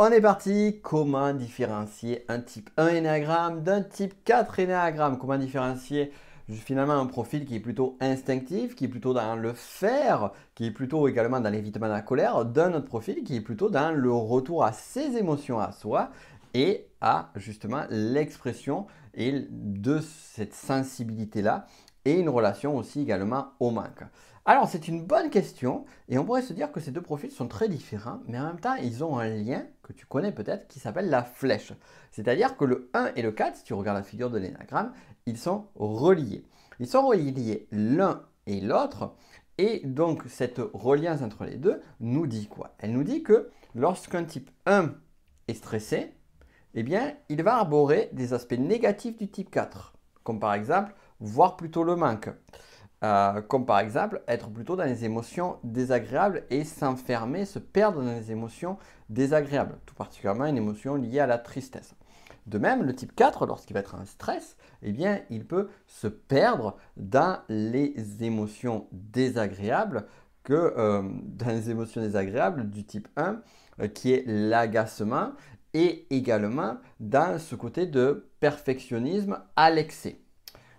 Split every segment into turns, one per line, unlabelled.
On est parti. Comment différencier un type 1 énéagramme d'un type 4 énéagramme? Comment différencier finalement un profil qui est plutôt instinctif, qui est plutôt dans le faire, qui est plutôt également dans l'évitement de la colère, d'un autre profil qui est plutôt dans le retour à ses émotions à soi et à justement l'expression et de cette sensibilité-là et une relation aussi également au manque. Alors c'est une bonne question et on pourrait se dire que ces deux profils sont très différents, mais en même temps ils ont un lien que tu connais peut-être qui s'appelle la flèche. C'est-à-dire que le 1 et le 4, si tu regardes la figure de l'énagramme, ils sont reliés. Ils sont reliés l'un et l'autre et donc cette reliance entre les deux nous dit quoi? Elle nous dit que lorsqu'un type 1 est stressé, eh bien il va arborer des aspects négatifs du type 4, comme par exemple voir plutôt le manque. Comme par exemple être plutôt dans les émotions désagréables et s'enfermer, se perdre dans les émotions désagréables, tout particulièrement une émotion liée à la tristesse. De même, le type 4, lorsqu'il va être en stress, eh bien, il peut se perdre dans les émotions désagréables dans les émotions désagréables du type 1, qui est l'agacement, et également dans ce côté de perfectionnisme à l'excès.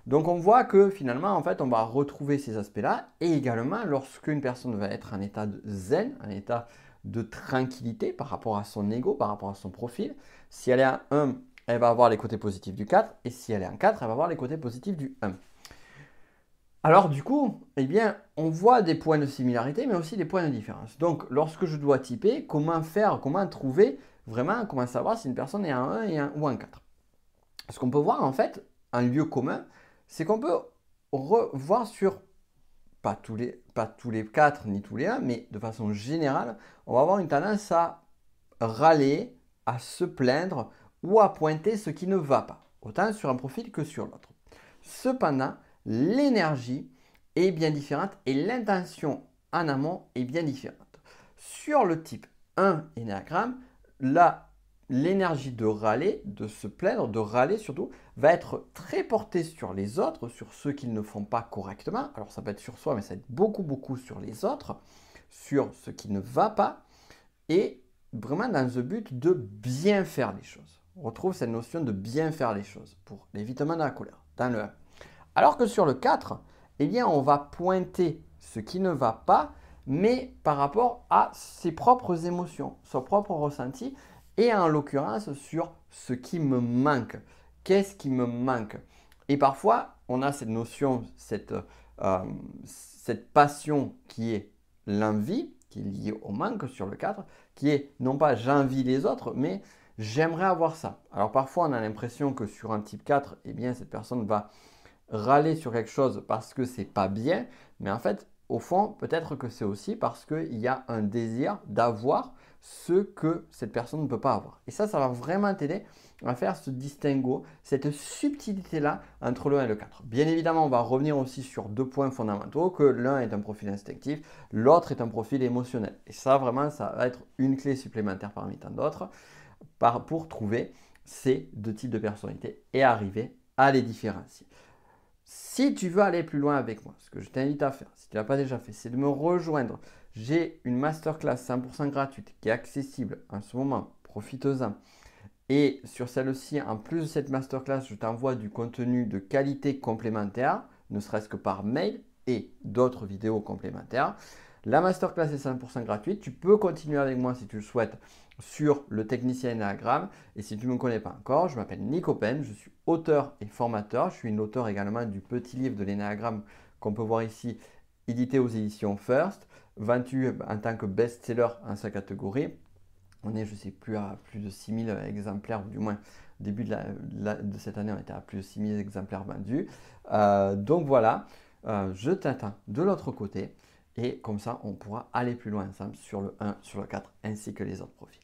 Donc on voit que finalement, en fait, on va retrouver ces aspects-là et également lorsqu'une personne va être en état de zen, en état de tranquillité par rapport à son ego, par rapport à son profil. Si elle est en 1, elle va avoir les côtés positifs du 4 et si elle est en 4, elle va avoir les côtés positifs du 1. Alors du coup, eh bien, on voit des points de similarité mais aussi des points de différence. Donc lorsque je dois typer, comment faire, comment trouver vraiment, comment savoir si une personne est en 1 ou en 4? Ce qu'on peut voir en fait, un lieu commun, c'est qu'on peut revoir sur, pas tous les 4 ni tous les 1, mais de façon générale, on va avoir une tendance à râler, à se plaindre ou à pointer ce qui ne va pas, autant sur un profil que sur l'autre. Cependant, l'énergie est bien différente et l'intention en amont est bien différente. Sur le type 1 énéagramme, là, l'énergie de râler, de se plaindre, de râler surtout, va être très portée sur les autres, sur ceux qui ne font pas correctement. Alors ça peut être sur soi, mais ça va être beaucoup sur les autres, sur ce qui ne va pas, et vraiment dans le but de bien faire les choses. On retrouve cette notion de bien faire les choses pour l'évitement de la colère, dans le 1. Alors que sur le 4, eh bien, on va pointer ce qui ne va pas, mais par rapport à ses propres émotions, son propre ressenti, et en l'occurrence sur ce qui me manque. Qu'est-ce qui me manque? Et parfois, on a cette notion, cette passion qui est l'envie, qui est liée au manque sur le 4, qui est non pas j'envie les autres, mais j'aimerais avoir ça. Alors parfois, on a l'impression que sur un type 4, eh bien, cette personne va râler sur quelque chose parce que c'est pas bien, mais en fait, au fond, peut-être que c'est aussi parce qu'il y a un désir d'avoir ce que cette personne ne peut pas avoir. Et ça va vraiment t'aider à faire ce distinguo, cette subtilité-là entre le 1 et le 4. Bien évidemment, on va revenir aussi sur deux points fondamentaux, que l'un est un profil instinctif, l'autre est un profil émotionnel. Et ça, vraiment, ça va être une clé supplémentaire parmi tant d'autres pour trouver ces deux types de personnalités et arriver à les différencier. Si tu veux aller plus loin avec moi, ce que je t'invite à faire, si tu ne l'as pas déjà fait, c'est de me rejoindre. J'ai une masterclass 100% gratuite qui est accessible en ce moment, profite-en. Et sur celle-ci, en plus de cette masterclass, je t'envoie du contenu de qualité complémentaire, ne serait-ce que par mail et d'autres vidéos complémentaires. La masterclass est 100% gratuite. Tu peux continuer avec moi si tu le souhaites sur le technicien énéagramme. Et si tu ne me connais pas encore, je m'appelle Nico Pen, je suis auteur et formateur. Je suis l'auteur également du petit livre de l'énéagramme qu'on peut voir ici, édité aux éditions First, vendu en tant que best-seller en sa catégorie. On est, je ne sais plus, à plus de 6000 exemplaires, ou du moins, au début de cette année, on était à plus de 6000 exemplaires vendus. Donc voilà, je t'attends de l'autre côté et comme ça, on pourra aller plus loin ensemble sur le 1, sur le 4 ainsi que les autres profils.